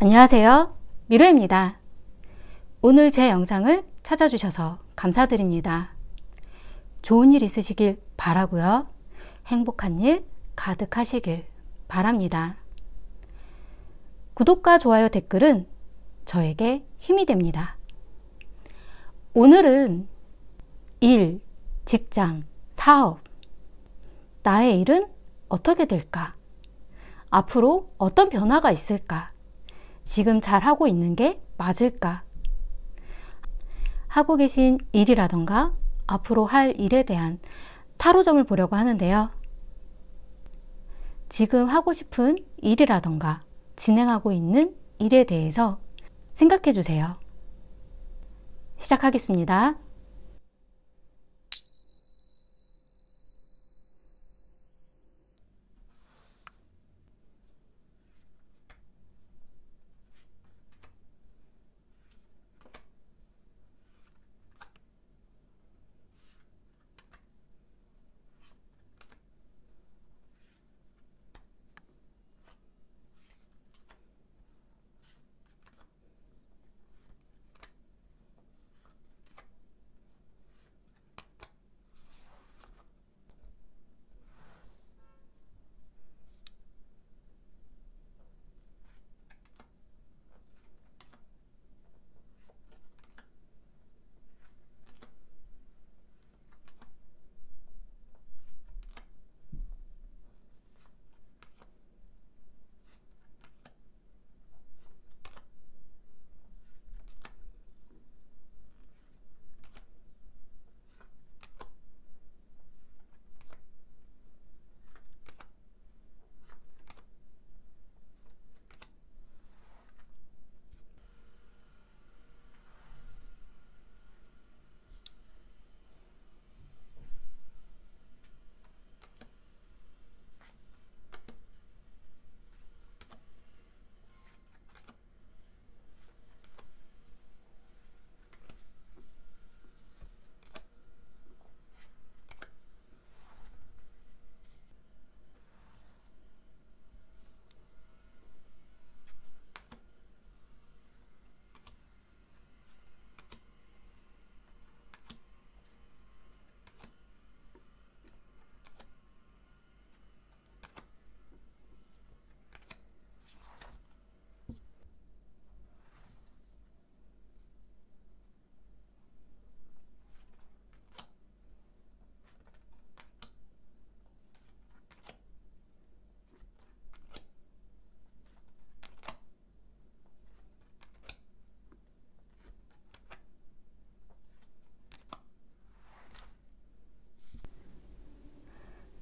안녕하세요. 미로입니다. 오늘 제 영상을 찾아주셔서 감사드립니다. 좋은 일 있으시길 바라고요. 행복한 일 가득하시길 바랍니다. 구독과 좋아요, 댓글은 저에게 힘이 됩니다. 오늘은 일, 직장, 사업, 나의 일은 어떻게 될까? 앞으로 어떤 변화가 있을까? 지금 잘하고 있는 게 맞을까? 하고 계신 일이라던가 앞으로 할 일에 대한 타로점을 보려고 하는데요. 지금 하고 싶은 일이라던가 진행하고 있는 일에 대해서 생각해 주세요. 시작하겠습니다.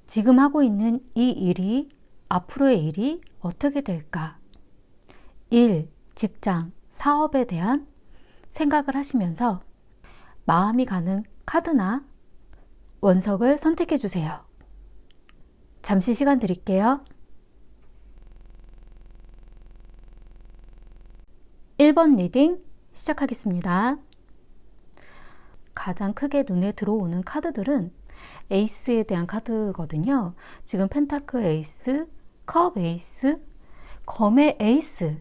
지금 하고 있는 이 일이 앞으로의 일이 어떻게 될까? 일, 직장, 사업에 대한 생각을 하시면서 마음이 가는 카드나 원석을 선택해 주세요. 잠시 시간 드릴게요. 1번 리딩 시작하겠습니다. 가장 크게 눈에 들어오는 카드들은 에이스에 대한 카드거든요. 지금 펜타클 에이스, 컵 에이스, 검의 에이스,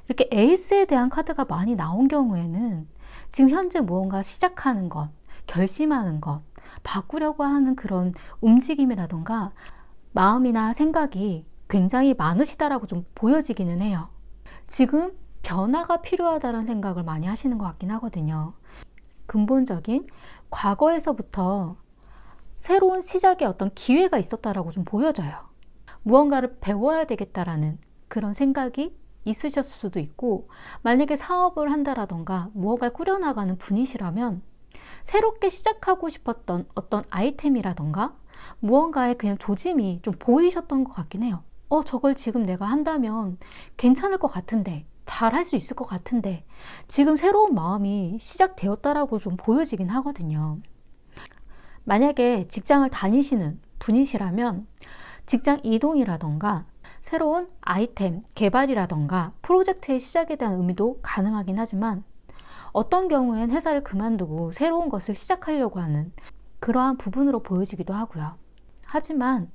이렇게 에이스에 대한 카드가 많이 나온 경우에는 지금 현재 무언가 시작하는 것, 결심하는 것, 바꾸려고 하는 그런 움직임이라던가 마음이나 생각이 굉장히 많으시다라고 좀 보여지기는 해요. 지금 변화가 필요하다는 생각을 많이 하시는 것 같긴 하거든요. 근본적인 과거에서부터 새로운 시작의 어떤 기회가 있었다라고 좀 보여져요. 무언가를 배워야 되겠다라는 그런 생각이 있으셨을 수도 있고, 만약에 사업을 한다라던가 무언가를 꾸려나가는 분이시라면 새롭게 시작하고 싶었던 어떤 아이템이라던가 무언가에 그냥 조짐이 좀 보이셨던 것 같긴 해요. 저걸 지금 내가 한다면 괜찮을 것 같은데, 잘 할 수 있을 것 같은데, 지금 새로운 마음이 시작되었다라고 좀 보여지긴 하거든요. 만약에 직장을 다니시는 분이시라면 직장 이동이라던가 새로운 아이템 개발이라던가 프로젝트의 시작에 대한 의미도 가능하긴 하지만, 어떤 경우엔 회사를 그만두고 새로운 것을 시작하려고 하는 그러한 부분으로 보여지기도 하고요. 하지만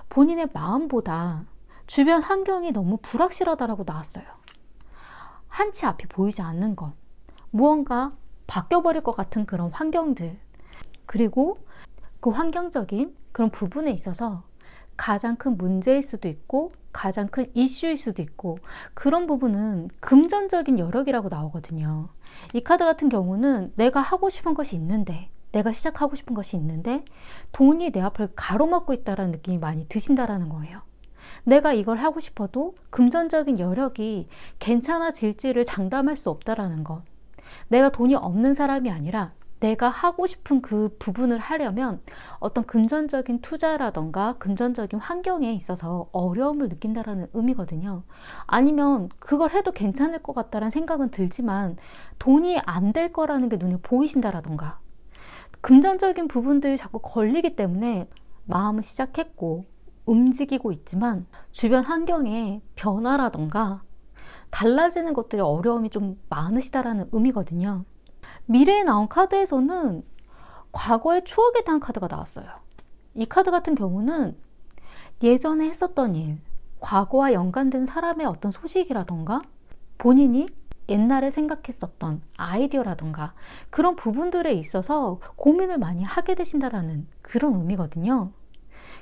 본인의 마음보다 주변 환경이 너무 불확실하다라고 나왔어요. 한치 앞이 보이지 않는 것, 무언가 바뀌어버릴 것 같은 그런 환경들, 그리고 그 환경적인 그런 부분에 있어서 가장 큰 문제일 수도 있고 가장 큰 이슈일 수도 있고, 그런 부분은 금전적인 여력이라고 나오거든요. 이 카드 같은 경우는 내가 하고 싶은 것이 있는데, 내가 시작하고 싶은 것이 있는데 돈이 내 앞을 가로막고 있다는 느낌이 많이 드신다라는 거예요. 내가 이걸 하고 싶어도 금전적인 여력이 괜찮아질지를 장담할 수 없다라는 것. 내가 돈이 없는 사람이 아니라 내가 하고 싶은 그 부분을 하려면 어떤 금전적인 투자라던가 금전적인 환경에 있어서 어려움을 느낀다라는 의미거든요. 아니면 그걸 해도 괜찮을 것 같다는 생각은 들지만 돈이 안 될 거라는 게 눈에 보이신다라던가, 금전적인 부분들이 자꾸 걸리기 때문에 마음은 시작했고 움직이고 있지만 주변 환경의 변화라던가 달라지는 것들의 어려움이 좀 많으시다라는 의미거든요. 미래에 나온 카드에서는 과거의 추억에 대한 카드가 나왔어요. 이 카드 같은 경우는 예전에 했었던 일, 과거와 연관된 사람의 어떤 소식이라던가 본인이 옛날에 생각했었던 아이디어라던가 그런 부분들에 있어서 고민을 많이 하게 되신다라는 그런 의미거든요.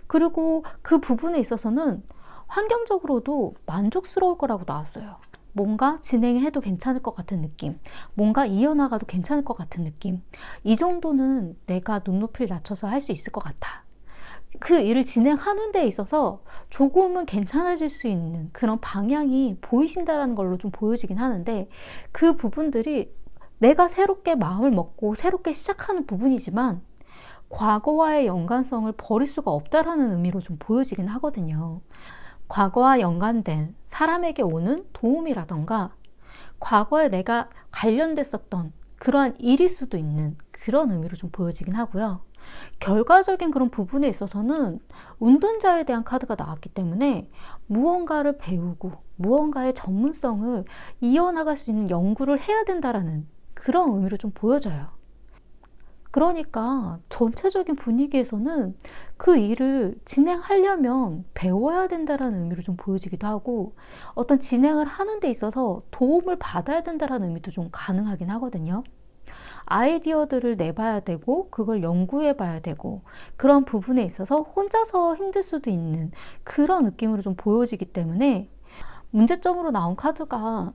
그리고 그 부분에 있어서는 환경적으로도 만족스러울 거라고 나왔어요. 뭔가 진행해도 괜찮을 것 같은 느낌, 뭔가 이어나가도 괜찮을 것 같은 느낌, 이 정도는 내가 눈높이를 낮춰서 할 수 있을 것 같아. 그 일을 진행하는 데 있어서 조금은 괜찮아질 수 있는 그런 방향이 보이신다라는 걸로 좀 보여지긴 하는데, 그 부분들이 내가 새롭게 마음을 먹고 새롭게 시작하는 부분이지만 과거와의 연관성을 버릴 수가 없다라는 의미로 좀 보여지긴 하거든요. 과거와 연관된 사람에게 오는 도움이라던가 과거에 내가 관련됐었던 그러한 일일 수도 있는 그런 의미로 좀 보여지긴 하고요. 결과적인 그런 부분에 있어서는 운둔자에 대한 카드가 나왔기 때문에 무언가를 배우고 무언가의 전문성을 이어나갈 수 있는 연구를 해야 된다라는 그런 의미로 좀 보여져요. 그러니까 전체적인 분위기에서는 그 일을 진행하려면 배워야 된다라는 의미로 좀 보여지기도 하고, 어떤 진행을 하는 데 있어서 도움을 받아야 된다라는 의미도 좀 가능하긴 하거든요. 아이디어들을 내봐야 되고 그걸 연구해 봐야 되고, 그런 부분에 있어서 혼자서 힘들 수도 있는 그런 느낌으로 좀 보여지기 때문에 문제점으로 나온 카드가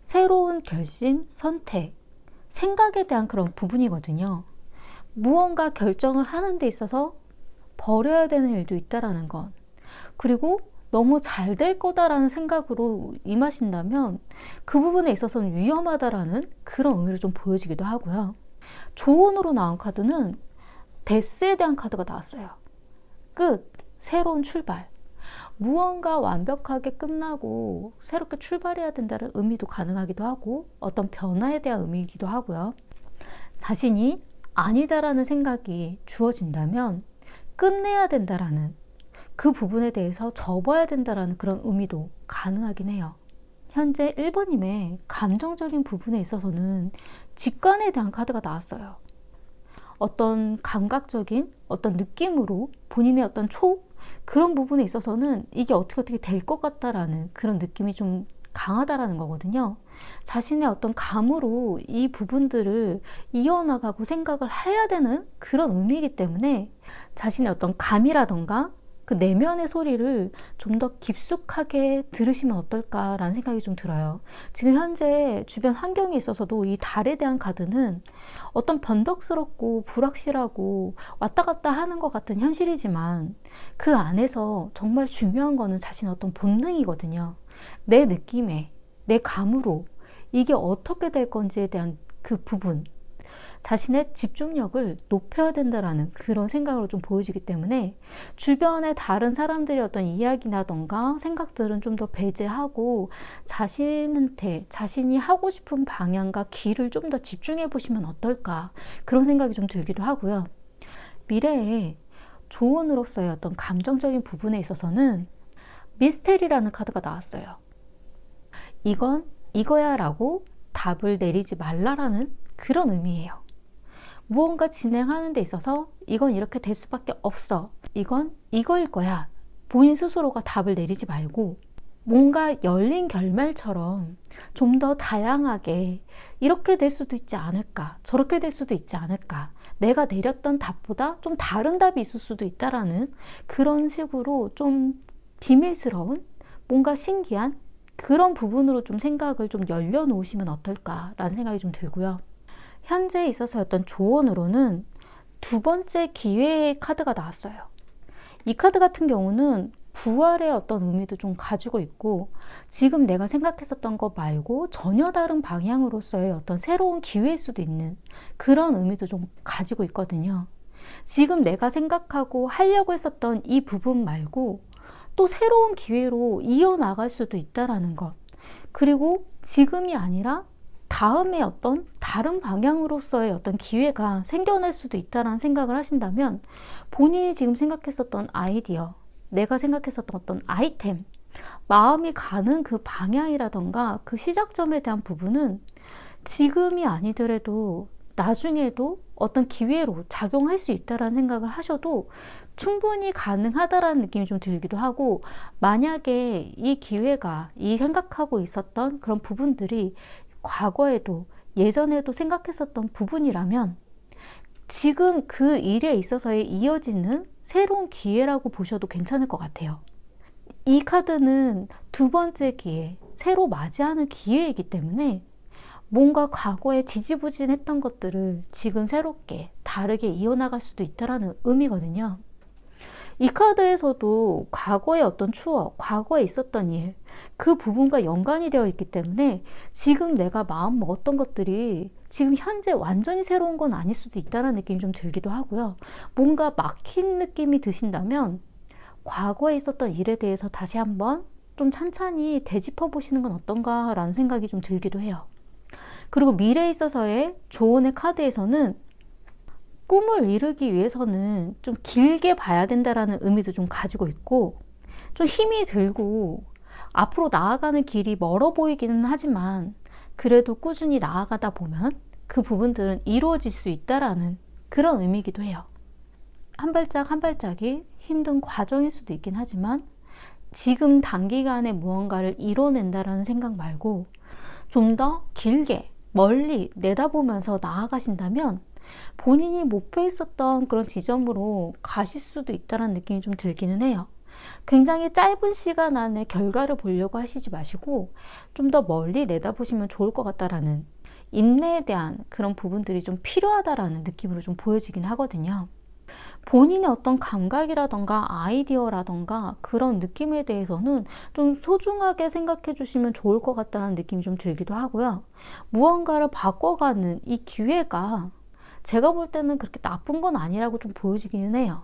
새로운 결심, 선택, 생각에 대한 그런 부분이거든요. 무언가 결정을 하는 데 있어서 버려야 되는 일도 있다라는 것, 그리고 너무 잘 될 거다라는 생각으로 임하신다면 그 부분에 있어서는 위험하다라는 그런 의미로 좀 보여지기도 하고요. 조언으로 나온 카드는 데스에 대한 카드가 나왔어요. 끝, 새로운 출발. 무언가 완벽하게 끝나고 새롭게 출발해야 된다는 의미도 가능하기도 하고, 어떤 변화에 대한 의미이기도 하고요. 자신이 아니다라는 생각이 주어진다면 끝내야 된다라는 그 부분에 대해서 접어야 된다라는 그런 의미도 가능하긴 해요. 현재 1번님의 감정적인 부분에 있어서는 직관에 대한 카드가 나왔어요. 어떤 감각적인 어떤 느낌으로 본인의 어떤 그런 부분에 있어서는 이게 어떻게 될 것 같다라는 그런 느낌이 좀 강하다라는 거거든요. 자신의 어떤 감으로 이 부분들을 이어나가고 생각을 해야 되는 그런 의미이기 때문에 자신의 어떤 감이라던가 그 내면의 소리를 좀 더 깊숙하게 들으시면 어떨까라는 생각이 좀 들어요. 지금 현재 주변 환경에 있어서도 이 달에 대한 카드는 어떤 변덕스럽고 불확실하고 왔다 갔다 하는 것 같은 현실이지만 그 안에서 정말 중요한 거는 자신의 어떤 본능이거든요. 내 느낌에, 내 감으로 이게 어떻게 될 건지에 대한 그 부분, 자신의 집중력을 높여야 된다라는 그런 생각으로 좀 보여지기 때문에 주변의 다른 사람들의 어떤 이야기라던가 생각들은 좀 더 배제하고 자신한테 자신이 하고 싶은 방향과 길을 좀 더 집중해 보시면 어떨까, 그런 생각이 좀 들기도 하고요. 미래에 조언으로서의 어떤 감정적인 부분에 있어서는 미스테리라는 카드가 나왔어요. 이건 이거야 라고 답을 내리지 말라라는 그런 의미예요. 무언가 진행하는 데 있어서 이건 이렇게 될 수밖에 없어, 이건 이거일 거야, 본인 스스로가 답을 내리지 말고 뭔가 열린 결말처럼 좀 더 다양하게 이렇게 될 수도 있지 않을까, 저렇게 될 수도 있지 않을까, 내가 내렸던 답보다 좀 다른 답이 있을 수도 있다라는 그런 식으로 좀 비밀스러운, 뭔가 신기한 그런 부분으로 좀 생각을 좀 열려놓으시면 어떨까라는 생각이 좀 들고요. 현재에 있어서 어떤 조언으로는 두 번째 기회의 카드가 나왔어요. 이 카드 같은 경우는 부활의 어떤 의미도 좀 가지고 있고, 지금 내가 생각했었던 것 말고 전혀 다른 방향으로서의 어떤 새로운 기회일 수도 있는 그런 의미도 좀 가지고 있거든요. 지금 내가 생각하고 하려고 했었던 이 부분 말고 또 새로운 기회로 이어나갈 수도 있다라는 것. 그리고 지금이 아니라 다음에 어떤 다른 방향으로서의 어떤 기회가 생겨날 수도 있다라는 생각을 하신다면, 본인이 지금 생각했었던 아이디어, 내가 생각했었던 어떤 아이템, 마음이 가는 그 방향이라던가 그 시작점에 대한 부분은 지금이 아니더라도 나중에도 어떤 기회로 작용할 수 있다라는 생각을 하셔도 충분히 가능하다라는 느낌이 좀 들기도 하고, 만약에 이 기회가, 이 생각하고 있었던 그런 부분들이 과거에도 예전에도 생각했었던 부분이라면 지금 그 일에 있어서의 이어지는 새로운 기회라고 보셔도 괜찮을 것 같아요. 이 카드는 두 번째 기회, 새로 맞이하는 기회이기 때문에 뭔가 과거에 지지부진했던 것들을 지금 새롭게 다르게 이어나갈 수도 있다는 의미거든요. 이 카드에서도 과거의 어떤 추억, 과거에 있었던 일, 그 부분과 연관이 되어 있기 때문에 지금 내가 마음 먹었던 것들이 지금 현재 완전히 새로운 건 아닐 수도 있다는 느낌이 좀 들기도 하고요. 뭔가 막힌 느낌이 드신다면 과거에 있었던 일에 대해서 다시 한번 좀 찬찬히 되짚어 보시는 건 어떤가라는 생각이 좀 들기도 해요. 그리고 미래에 있어서의 조언의 카드에서는 꿈을 이루기 위해서는 좀 길게 봐야 된다라는 의미도 좀 가지고 있고, 좀 힘이 들고 앞으로 나아가는 길이 멀어 보이기는 하지만 그래도 꾸준히 나아가다 보면 그 부분들은 이루어질 수 있다라는 그런 의미이기도 해요. 한 발짝 한 발짝이 힘든 과정일 수도 있긴 하지만 지금 단기간에 무언가를 이뤄낸다라는 생각 말고 좀 더 길게 멀리 내다보면서 나아가신다면 본인이 목표했었던 그런 지점으로 가실 수도 있다는 느낌이 좀 들기는 해요. 굉장히 짧은 시간 안에 결과를 보려고 하시지 마시고 좀 더 멀리 내다보시면 좋을 것 같다라는, 인내에 대한 그런 부분들이 좀 필요하다라는 느낌으로 좀 보여지긴 하거든요. 본인의 어떤 감각이라던가 아이디어라던가 그런 느낌에 대해서는 좀 소중하게 생각해 주시면 좋을 것 같다는 느낌이 좀 들기도 하고요. 무언가를 바꿔가는 이 기회가 제가 볼 때는 그렇게 나쁜 건 아니라고 좀 보여지기는 해요.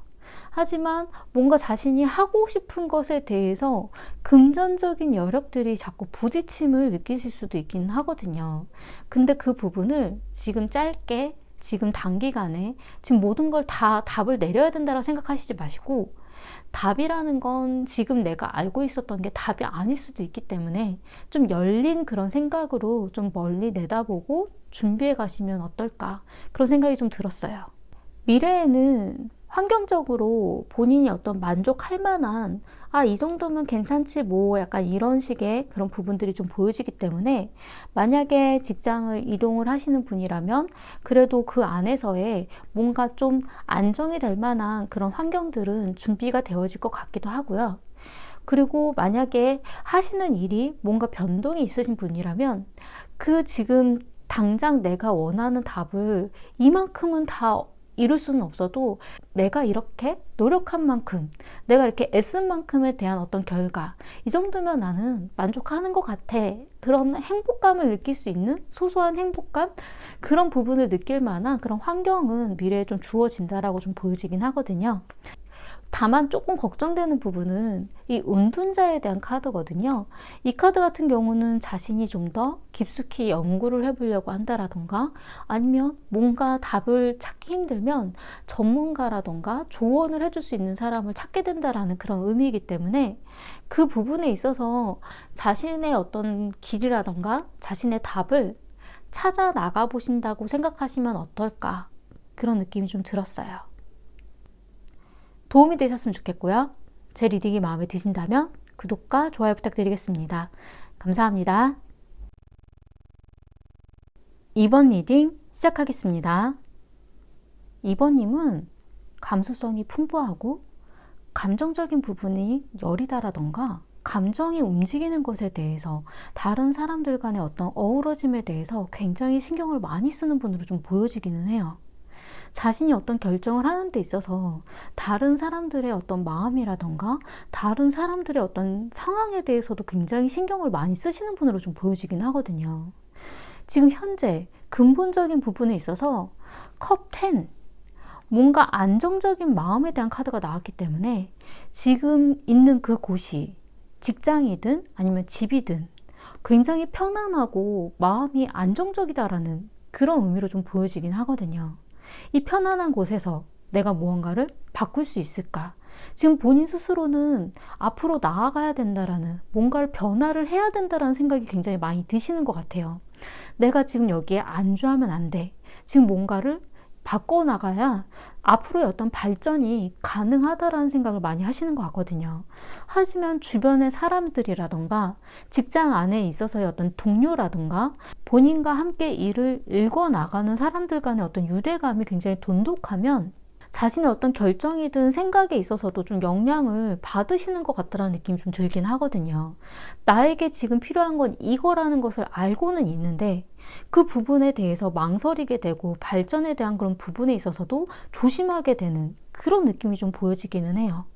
하지만 뭔가 자신이 하고 싶은 것에 대해서 금전적인 여력들이 자꾸 부딪힘을 느끼실 수도 있긴 하거든요. 근데 그 부분을 지금 짧게, 지금 단기간에 지금 모든 걸 다 답을 내려야 된다고 생각하시지 마시고, 답이라는 건 지금 내가 알고 있었던 게 답이 아닐 수도 있기 때문에 좀 열린 그런 생각으로 좀 멀리 내다보고 준비해 가시면 어떨까, 그런 생각이 좀 들었어요. 미래에는 환경적으로 본인이 어떤 만족할 만한, 이 정도면 괜찮지 뭐, 약간 이런 식의 그런 부분들이 좀 보여지기 때문에 만약에 직장을 이동을 하시는 분이라면 그래도 그 안에서의 뭔가 좀 안정이 될 만한 그런 환경들은 준비가 되어질 것 같기도 하고요. 그리고 만약에 하시는 일이 뭔가 변동이 있으신 분이라면 그 지금 당장 내가 원하는 답을 이만큼은 다 이룰 수는 없어도 내가 이렇게 노력한 만큼, 내가 이렇게 애쓴 만큼에 대한 어떤 결과, 이 정도면 나는 만족하는 것 같아, 그런 행복감을 느낄 수 있는 소소한 행복감, 그런 부분을 느낄 만한 그런 환경은 미래에 좀 주어진다라고 좀 보여지긴 하거든요. 다만 조금 걱정되는 부분은 이 운둔자에 대한 카드거든요. 이 카드 같은 경우는 자신이 좀 더 깊숙이 연구를 해보려고 한다라던가, 아니면 뭔가 답을 찾기 힘들면 전문가라던가 조언을 해줄 수 있는 사람을 찾게 된다라는 그런 의미이기 때문에 그 부분에 있어서 자신의 어떤 길이라던가 자신의 답을 찾아 나가 보신다고 생각하시면 어떨까, 그런 느낌이 좀 들었어요. 도움이 되셨으면 좋겠고요. 제 리딩이 마음에 드신다면 구독과 좋아요 부탁드리겠습니다. 감사합니다. 2번 리딩 시작하겠습니다. 2번님은 감수성이 풍부하고 감정적인 부분이 여리다라던가 감정이 움직이는 것에 대해서 다른 사람들 간의 어떤 어우러짐에 대해서 굉장히 신경을 많이 쓰는 분으로 좀 보여지기는 해요. 자신이 어떤 결정을 하는 데 있어서 다른 사람들의 어떤 마음이라던가 다른 사람들의 어떤 상황에 대해서도 굉장히 신경을 많이 쓰시는 분으로 좀 보여지긴 하거든요. 지금 현재 근본적인 부분에 있어서 컵 10, 뭔가 안정적인 마음에 대한 카드가 나왔기 때문에 지금 있는 그 곳이 직장이든 아니면 집이든 굉장히 편안하고 마음이 안정적이다라는 그런 의미로 좀 보여지긴 하거든요. 이 편안한 곳에서 내가 무언가를 바꿀 수 있을까? 지금 본인 스스로는 앞으로 나아가야 된다라는 뭔가를 변화를 해야 된다라는 생각이 굉장히 많이 드시는 것 같아요. 내가 지금 여기에 안주하면 안 돼. 지금 뭔가를 바꿔나가야 앞으로의 어떤 발전이 가능하다라는 생각을 많이 하시는 것 같거든요. 하지만 주변의 사람들이라던가 직장 안에 있어서의 어떤 동료라던가 본인과 함께 일을 읽어나가는 사람들 간의 어떤 유대감이 굉장히 돈독하면 자신의 어떤 결정이든 생각에 있어서도 좀 영향을 받으시는 것 같다는 느낌이 좀 들긴 하거든요. 나에게 지금 필요한 건 이거라는 것을 알고는 있는데 그 부분에 대해서 망설이게 되고 발전에 대한 그런 부분에 있어서도 조심하게 되는 그런 느낌이 좀 보여지기는 해요.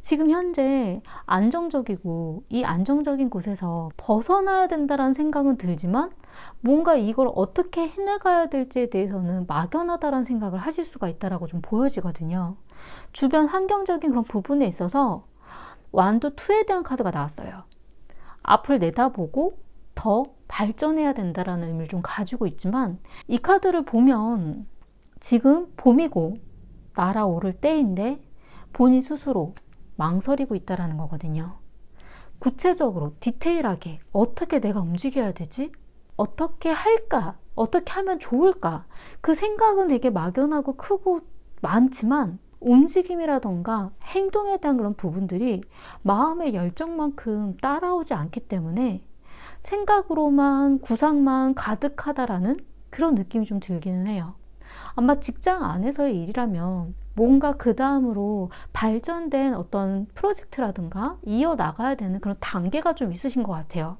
지금 현재 안정적이고 이 안정적인 곳에서 벗어나야 된다는 생각은 들지만 뭔가 이걸 어떻게 해나가야 될지에 대해서는 막연하다는 생각을 하실 수가 있다라고 좀 보여지거든요. 주변 환경적인 그런 부분에 있어서 완도 2에 대한 카드가 나왔어요. 앞을 내다보고 더 발전해야 된다라는 의미를 좀 가지고 있지만 이 카드를 보면 지금 봄이고 날아오를 때인데 본인 스스로 망설이고 있다라는 거거든요. 구체적으로 디테일하게 어떻게 내가 움직여야 되지? 어떻게 할까? 어떻게 하면 좋을까? 그 생각은 되게 막연하고 크고 많지만 움직임이라던가 행동에 대한 그런 부분들이 마음의 열정만큼 따라오지 않기 때문에 생각으로만 구상만 가득하다라는 그런 느낌이 좀 들기는 해요. 아마 직장 안에서의 일이라면 뭔가 그 다음으로 발전된 어떤 프로젝트라든가 이어나가야 되는 그런 단계가 좀 있으신 것 같아요.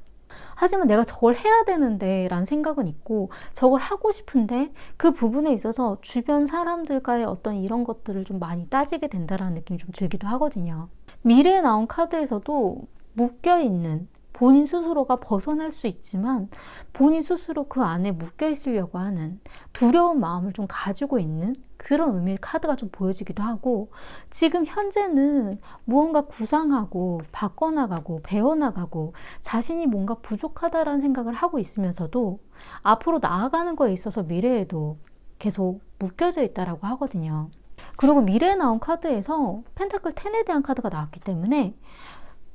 하지만 내가 저걸 해야 되는데 라는 생각은 있고 저걸 하고 싶은데 그 부분에 있어서 주변 사람들과의 어떤 이런 것들을 좀 많이 따지게 된다라는 느낌이 좀 들기도 하거든요. 미래에 나온 카드에서도 묶여있는 본인 스스로가 벗어날 수 있지만 본인 스스로 그 안에 묶여 있으려고 하는 두려운 마음을 좀 가지고 있는 그런 의미의 카드가 좀 보여지기도 하고 지금 현재는 무언가 구상하고 바꿔나가고 배워나가고 자신이 뭔가 부족하다라는 생각을 하고 있으면서도 앞으로 나아가는 거에 있어서 미래에도 계속 묶여져 있다라고 하거든요. 그리고 미래에 나온 카드에서 펜타클 10에 대한 카드가 나왔기 때문에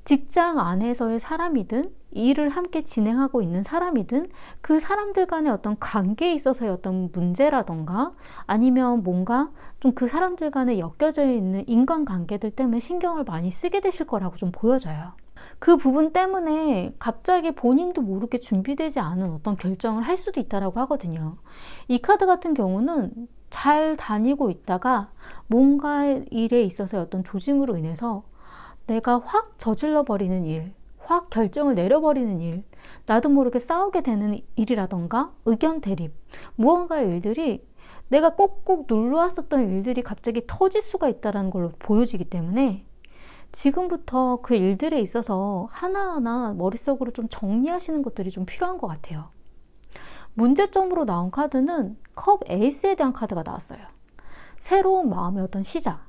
직장 안에서의 사람이든 일을 함께 진행하고 있는 사람이든 그 사람들 간의 어떤 관계에 있어서의 어떤 문제라던가 아니면 뭔가 좀 그 사람들 간에 엮여져 있는 인간관계들 때문에 신경을 많이 쓰게 되실 거라고 좀 보여져요. 그 부분 때문에 갑자기 본인도 모르게 준비되지 않은 어떤 결정을 할 수도 있다라고 하거든요. 이 카드 같은 경우는 잘 다니고 있다가 뭔가 일에 있어서의 어떤 조짐으로 인해서 내가 확 저질러 버리는 일, 확 결정을 내려버리는 일, 나도 모르게 싸우게 되는 일이라던가 의견 대립, 무언가의 일들이 내가 꼭꼭 눌러왔었던 일들이 갑자기 터질 수가 있다는 걸로 보여지기 때문에 지금부터 그 일들에 있어서 하나하나 머릿속으로 좀 정리하시는 것들이 좀 필요한 것 같아요. 문제점으로 나온 카드는 컵 에이스에 대한 카드가 나왔어요. 새로운 마음의 어떤 시작.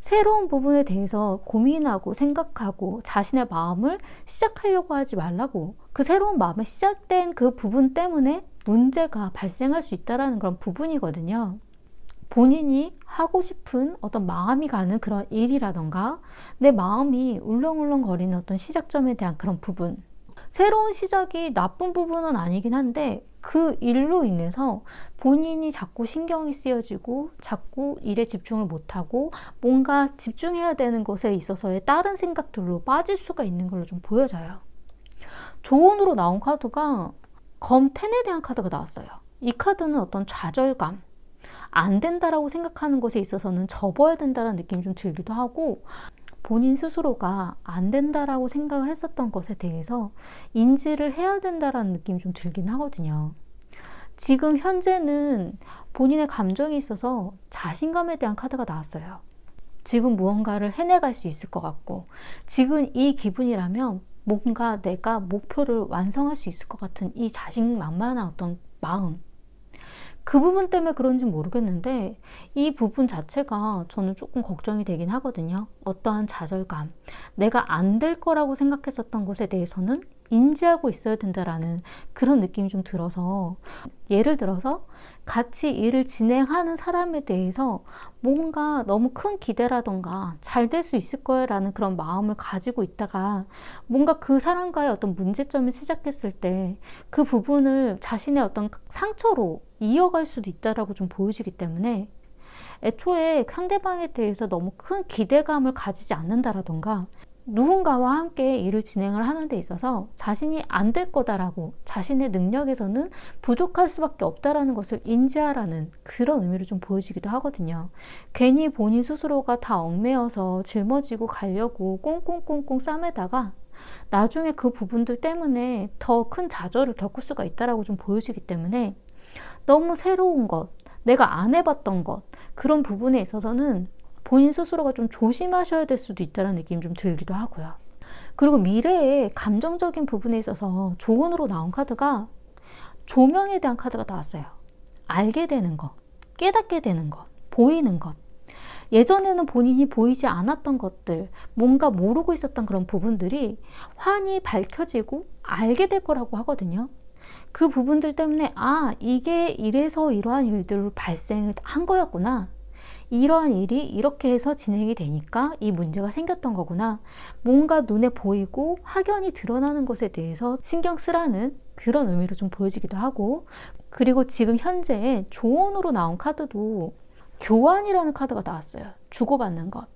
새로운 부분에 대해서 고민하고 생각하고 자신의 마음을 시작하려고 하지 말라고 그 새로운 마음에 시작된 그 부분 때문에 문제가 발생할 수 있다는 그런 부분이거든요. 본인이 하고 싶은 어떤 마음이 가는 그런 일이라던가 내 마음이 울렁울렁거리는 어떤 시작점에 대한 그런 부분 새로운 시작이 나쁜 부분은 아니긴 한데 그 일로 인해서 본인이 자꾸 신경이 쓰여지고 자꾸 일에 집중을 못하고 뭔가 집중해야 되는 것에 있어서의 다른 생각들로 빠질 수가 있는 걸로 좀 보여져요. 조언으로 나온 카드가 검10에 대한 카드가 나왔어요. 이 카드는 어떤 좌절감, 안 된다라고 생각하는 것에 있어서는 접어야 된다는 느낌이 좀 들기도 하고, 본인 스스로가 안 된다라고 생각을 했었던 것에 대해서 인지를 해야 된다라는 느낌이 좀 들긴 하거든요. 지금 현재는 본인의 감정이 있어서 자신감에 대한 카드가 나왔어요. 지금 무언가를 해내갈 수 있을 것 같고, 지금 이 기분이라면 뭔가 내가 목표를 완성할 수 있을 것 같은 이 자신만만한 어떤 마음, 그 부분 때문에 그런지 모르겠는데 이 부분 자체가 저는 조금 걱정이 되긴 하거든요. 어떠한 좌절감, 내가 안 될 거라고 생각했었던 것에 대해서는 인지하고 있어야 된다라는 그런 느낌이 좀 들어서, 예를 들어서 같이 일을 진행하는 사람에 대해서 뭔가 너무 큰 기대라던가 잘 될 수 있을 거야 라는 그런 마음을 가지고 있다가 뭔가 그 사람과의 어떤 문제점이 시작했을 때 그 부분을 자신의 어떤 상처로 이어갈 수도 있다라고 좀 보여지기 때문에 애초에 상대방에 대해서 너무 큰 기대감을 가지지 않는다라던가, 누군가와 함께 일을 진행을 하는 데 있어서 자신이 안 될 거다라고, 자신의 능력에서는 부족할 수밖에 없다라는 것을 인지하라는 그런 의미로 좀 보여지기도 하거든요. 괜히 본인 스스로가 다 얽매여서 짊어지고 가려고 꽁꽁꽁꽁 싸매다가 나중에 그 부분들 때문에 더 큰 좌절을 겪을 수가 있다라고 좀 보여지기 때문에 너무 새로운 것, 내가 안 해봤던 것, 그런 부분에 있어서는 본인 스스로가 좀 조심하셔야 될 수도 있다는 느낌이 좀 들기도 하고요. 그리고 미래의 감정적인 부분에 있어서 조언으로 나온 카드가 조명에 대한 카드가 나왔어요. 알게 되는 것, 깨닫게 되는 것, 보이는 것. 예전에는 본인이 보이지 않았던 것들, 뭔가 모르고 있었던 그런 부분들이 환히 밝혀지고 알게 될 거라고 하거든요. 그 부분들 때문에 이게 이래서 이러한 일들을 발생을 한 거였구나. 이러한 일이 이렇게 해서 진행이 되니까 이 문제가 생겼던 거구나. 뭔가 눈에 보이고 확연히 드러나는 것에 대해서 신경 쓰라는 그런 의미로 좀 보여지기도 하고, 그리고 지금 현재 조언으로 나온 카드도 교환이라는 카드가 나왔어요. 주고받는 것.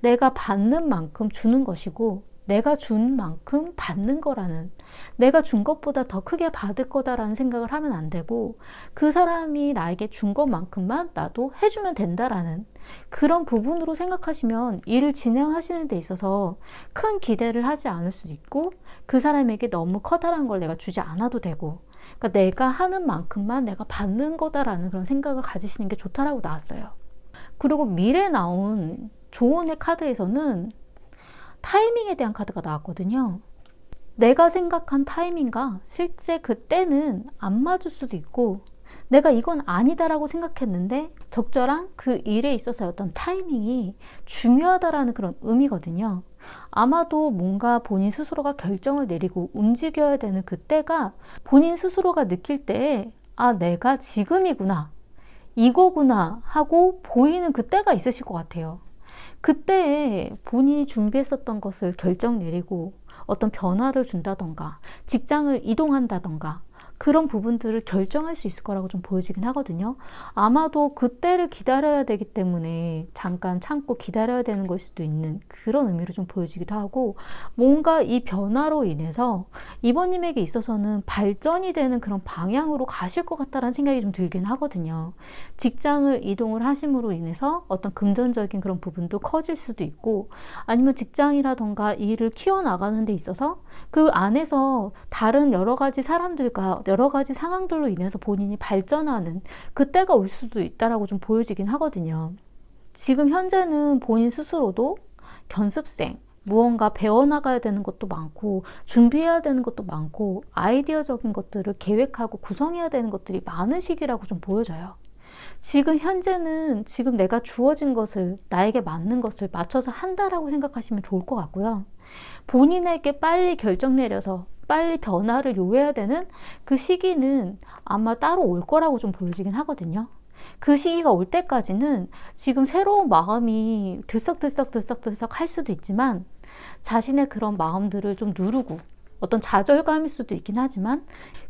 내가 받는 만큼 주는 것이고 내가 준 만큼 받는 거라는, 내가 준 것보다 더 크게 받을 거다라는 생각을 하면 안 되고 그 사람이 나에게 준 것만큼만 나도 해주면 된다라는 그런 부분으로 생각하시면 일을 진행하시는 데 있어서 큰 기대를 하지 않을 수도 있고, 그 사람에게 너무 커다란 걸 내가 주지 않아도 되고, 그러니까 내가 하는 만큼만 내가 받는 거다라는 그런 생각을 가지시는 게 좋다라고 나왔어요. 그리고 미래에 나온 조언의 카드에서는 타이밍에 대한 카드가 나왔거든요. 내가 생각한 타이밍과 실제 그때는 안 맞을 수도 있고, 내가 이건 아니다라고 생각했는데 적절한 그 일에 있어서 어떤 타이밍이 중요하다라는 그런 의미거든요. 아마도 뭔가 본인 스스로가 결정을 내리고 움직여야 되는 그때가 본인 스스로가 느낄 때에 내가 지금이구나, 이거구나 하고 보이는 그때가 있으실 것 같아요. 그때에 본인이 준비했었던 것을 결정 내리고 어떤 변화를 준다던가 직장을 이동한다던가 그런 부분들을 결정할 수 있을 거라고 좀 보여지긴 하거든요. 아마도 그때를 기다려야 되기 때문에 잠깐 참고 기다려야 되는 걸 수도 있는 그런 의미로 좀 보여지기도 하고, 뭔가 이 변화로 인해서 이번님에게 있어서는 발전이 되는 그런 방향으로 가실 것 같다는 생각이 좀 들긴 하거든요. 직장을 이동을 하심으로 인해서 어떤 금전적인 그런 부분도 커질 수도 있고, 아니면 직장이라던가 일을 키워나가는 데 있어서 그 안에서 다른 여러 가지 사람들과 여러 가지 상황들로 인해서 본인이 발전하는 그때가 올 수도 있다라고 좀 보여지긴 하거든요. 지금 현재는 본인 스스로도 견습생, 무언가 배워나가야 되는 것도 많고 준비해야 되는 것도 많고 아이디어적인 것들을 계획하고 구성해야 되는 것들이 많은 시기라고 좀 보여져요. 지금 현재는 지금 내가 주어진 것을, 나에게 맞는 것을 맞춰서 한다라고 생각하시면 좋을 것 같고요. 본인에게 빨리 결정 내려서 빨리 변화를 요해야 되는 그 시기는 아마 따로 올 거라고 좀 보여지긴 하거든요. 그 시기가 올 때까지는 지금 새로운 마음이 들썩들썩 할 수도 있지만 자신의 그런 마음들을 좀 누르고 어떤 좌절감일 수도 있긴 하지만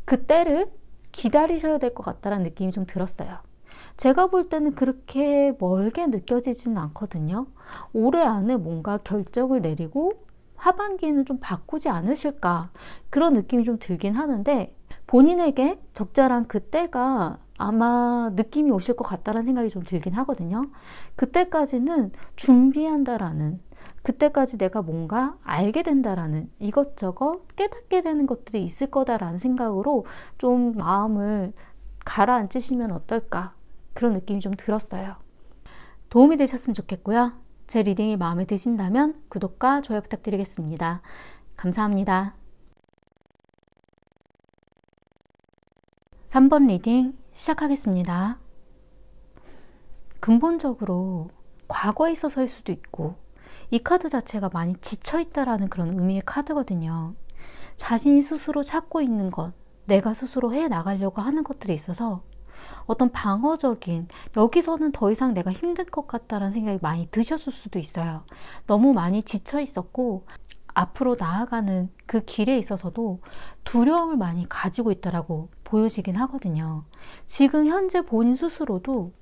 그 때를 기다리셔야 될 것 같다는 느낌이 좀 들었어요. 제가 볼 때는 그렇게 멀게 느껴지지는 않거든요. 올해 안에 뭔가 결정을 내리고 하반기에는 좀 바꾸지 않으실까, 그런 느낌이 좀 들긴 하는데, 본인에게 적절한 그때가 아마 느낌이 오실 것 같다는 생각이 좀 들긴 하거든요. 그때까지는 준비한다라는, 그때까지 내가 뭔가 알게 된다라는, 이것저것 깨닫게 되는 것들이 있을 거다라는 생각으로 좀 마음을 가라앉히시면 어떨까, 그런 느낌이 좀 들었어요. 도움이 되셨으면 좋겠고요. 제 리딩이 마음에 드신다면 구독과 좋아요 부탁드리겠습니다. 감사합니다. 3번 리딩 시작하겠습니다. 근본적으로 과거에 있어서일 수도 있고, 이 카드 자체가 많이 지쳐있다라는 그런 의미의 카드거든요. 자신이 스스로 찾고 있는 것, 내가 스스로 해나가려고 하는 것들이 있어서 어떤 방어적인, 여기서는 더 이상 내가 힘든 것 같다는 생각이 많이 드셨을 수도 있어요. 너무 많이 지쳐 있었고 앞으로 나아가는 그 길에 있어서도 두려움을 많이 가지고 있다라고 보여지긴 하거든요. 지금 현재 본인 스스로도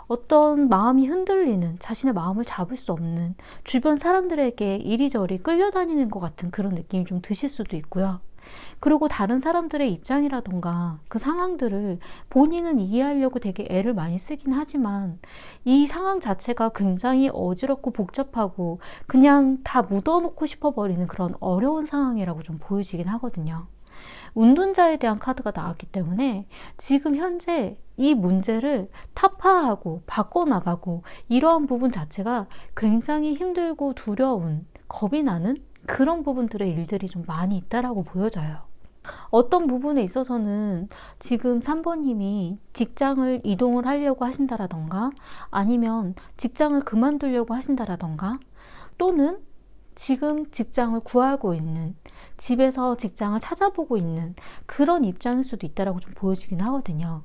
어떤 마음이 흔들리는, 자신의 마음을 잡을 수 없는, 주변 사람들에게 이리저리 끌려다니는 것 같은 그런 느낌이 좀 드실 수도 있고요. 그리고 다른 사람들의 입장이라던가 그 상황들을 본인은 이해하려고 되게 애를 많이 쓰긴 하지만 이 상황 자체가 굉장히 어지럽고 복잡하고 그냥 다 묻어놓고 싶어버리는 그런 어려운 상황이라고 좀 보여지긴 하거든요. 운둔자에 대한 카드가 나왔기 때문에 지금 현재 이 문제를 타파하고 바꿔나가고 이러한 부분 자체가 굉장히 힘들고 두려운, 겁이 나는 그런 부분들의 일들이 좀 많이 있다라고 보여져요. 어떤 부분에 있어서는 지금 3번님이 직장을 이동을 하려고 하신다라던가, 아니면 직장을 그만두려고 하신다라던가, 또는 지금 직장을 구하고 있는, 집에서 직장을 찾아보고 있는 그런 입장일 수도 있다라고 좀 보여지긴 하거든요.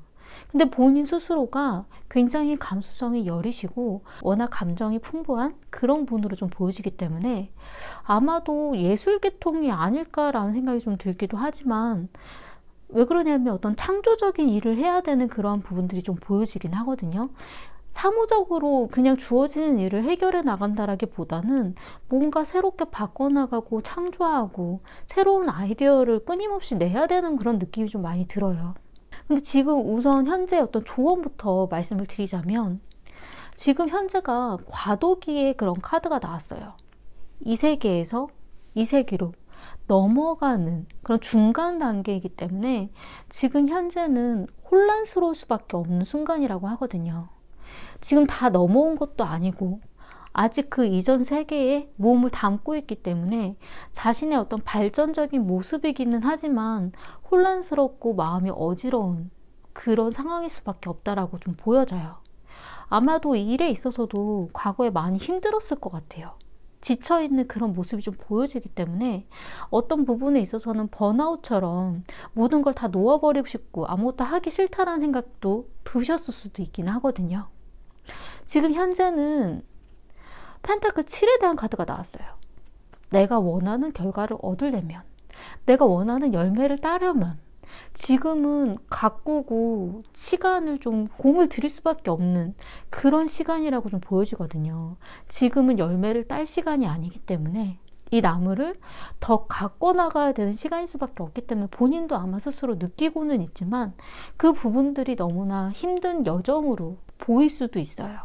근데 본인 스스로가 굉장히 감수성이 여리시고 워낙 감정이 풍부한 그런 분으로 좀 보여지기 때문에 아마도 예술계통이 아닐까라는 생각이 좀 들기도 하지만, 왜 그러냐면 어떤 창조적인 일을 해야 되는 그러한 부분들이 좀 보여지긴 하거든요. 사무적으로 그냥 주어지는 일을 해결해 나간다라기보다는 뭔가 새롭게 바꿔나가고 창조하고 새로운 아이디어를 끊임없이 내야 되는 그런 느낌이 좀 많이 들어요. 근데 지금 우선 현재 어떤 조언부터 말씀을 드리자면, 지금 현재가 과도기의 그런 카드가 나왔어요. 이 세계에서 이 세계로 넘어가는 그런 중간 단계이기 때문에 지금 현재는 혼란스러울 수밖에 없는 순간이라고 하거든요. 지금 다 넘어온 것도 아니고 아직 그 이전 세계에 몸을 담고 있기 때문에 자신의 어떤 발전적인 모습이기는 하지만 혼란스럽고 마음이 어지러운 그런 상황일 수밖에 없다라고 좀 보여져요. 아마도 이 일에 있어서도 과거에 많이 힘들었을 것 같아요. 지쳐있는 그런 모습이 좀 보여지기 때문에 어떤 부분에 있어서는 번아웃처럼 모든 걸 다 놓아버리고 싶고 아무것도 하기 싫다라는 생각도 드셨을 수도 있긴 하거든요. 지금 현재는 펜타클 7에 대한 카드가 나왔어요. 내가 원하는 결과를 얻으려면, 내가 원하는 열매를 따려면 지금은 가꾸고 시간을 좀 공을 들일 수밖에 없는 그런 시간이라고 좀 보여지거든요. 지금은 열매를 딸 시간이 아니기 때문에 이 나무를 더 가꿔 나가야 되는 시간일 수밖에 없기 때문에 본인도 아마 스스로 느끼고는 있지만 그 부분들이 너무나 힘든 여정으로 보일 수도 있어요.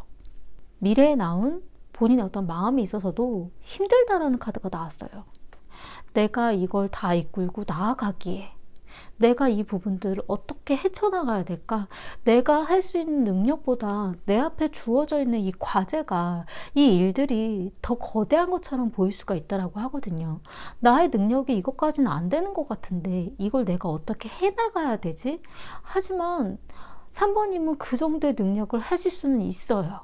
미래에 나온 본인의 어떤 마음이 있어서도 힘들다라는 카드가 나왔어요. 내가 이걸 다 이끌고 나아가기에 내가 이 부분들을 어떻게 헤쳐나가야 될까? 내가 할 수 있는 능력보다 내 앞에 주어져 있는 이 과제가, 이 일들이 더 거대한 것처럼 보일 수가 있다라고 하거든요. 나의 능력이 이것까지는 안 되는 것 같은데 이걸 내가 어떻게 해나가야 되지? 하지만 3번님은 그 정도의 능력을 하실 수는 있어요.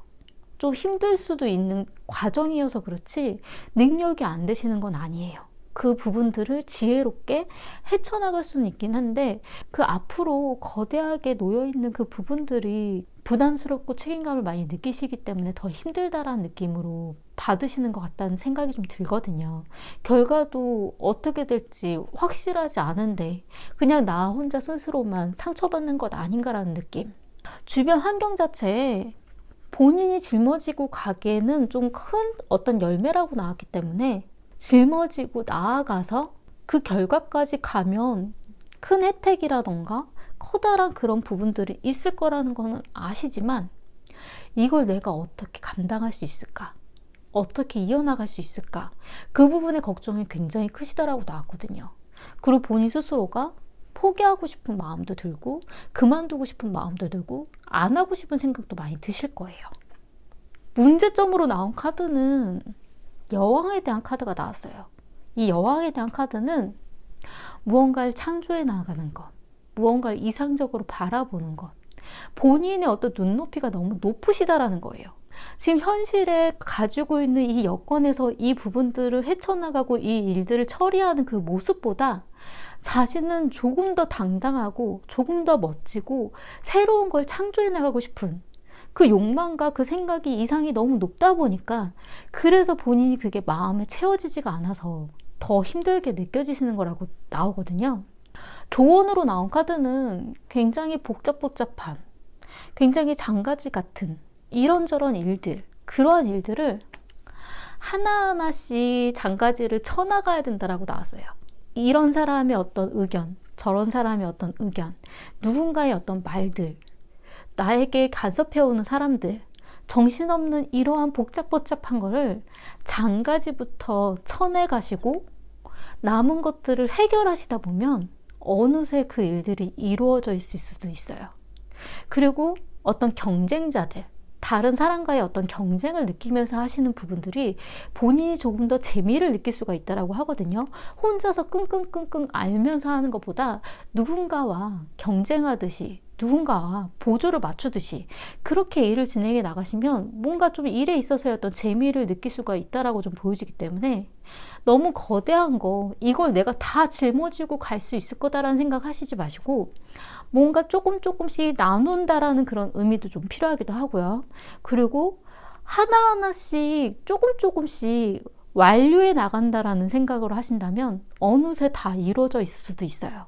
좀 힘들 수도 있는 과정이어서 그렇지 능력이 안 되시는 건 아니에요. 그 부분들을 지혜롭게 헤쳐나갈 수는 있긴 한데 그 앞으로 거대하게 놓여있는 그 부분들이 부담스럽고 책임감을 많이 느끼시기 때문에 더 힘들다라는 느낌으로 받으시는 것 같다는 생각이 좀 들거든요. 결과도 어떻게 될지 확실하지 않은데 그냥 나 혼자 스스로만 상처받는 것 아닌가라는 느낌. 주변 환경 자체에 본인이 짊어지고 가기에는 좀 큰 어떤 열매라고 나왔기 때문에 짊어지고 나아가서 그 결과까지 가면 큰 혜택이라던가 커다란 그런 부분들이 있을 거라는 거는 아시지만 이걸 내가 어떻게 감당할 수 있을까? 어떻게 이어나갈 수 있을까? 그 부분의 걱정이 굉장히 크시다라고 나왔거든요. 그리고 본인 스스로가 포기하고 싶은 마음도 들고 그만두고 싶은 마음도 들고 안 하고 싶은 생각도 많이 드실 거예요. 문제점으로 나온 카드는 여왕에 대한 카드가 나왔어요. 이 여왕에 대한 카드는 무언가를 창조해 나가는 것, 무언가를 이상적으로 바라보는 것, 본인의 어떤 눈높이가 너무 높으시다라는 거예요. 지금 현실에 가지고 있는 이 여건에서 이 부분들을 헤쳐나가고 이 일들을 처리하는 그 모습보다 자신은 조금 더 당당하고 조금 더 멋지고 새로운 걸 창조해 나가고 싶은 그 욕망과 그 생각이 이상이 너무 높다 보니까 그래서 본인이 그게 마음에 채워지지가 않아서 더 힘들게 느껴지시는 거라고 나오거든요. 조언으로 나온 카드는 굉장히 복잡한, 굉장히 장가지 같은 이런저런 일들, 그러한 일들을 하나하나씩 장가지를 쳐나가야 된다라고 나왔어요. 이런 사람의 어떤 의견, 저런 사람의 어떤 의견, 누군가의 어떤 말들, 나에게 간섭해오는 사람들, 정신없는 이러한 복잡한 거를 장가지부터 쳐내가시고 남은 것들을 해결하시다 보면 어느새 그 일들이 이루어져 있을 수도 있어요. 그리고 어떤 경쟁자들, 다른 사람과의 어떤 경쟁을 느끼면서 하시는 부분들이 본인이 조금 더 재미를 느낄 수가 있다고 하거든요. 혼자서 끙끙끙끙 앓면서 하는 것보다 누군가와 경쟁하듯이 누군가와 보조를 맞추듯이 그렇게 일을 진행해 나가시면 뭔가 좀 일에 있어서의 어떤 재미를 느낄 수가 있다라고 좀 보여지기 때문에 너무 거대한 거 이걸 내가 다 짊어지고 갈 수 있을 거다라는 생각 하시지 마시고 뭔가 조금씩 나눈다라는 그런 의미도 좀 필요하기도 하고요. 그리고 하나하나씩 조금씩 완료해 나간다라는 생각으로 하신다면 어느새 다 이루어져 있을 수도 있어요.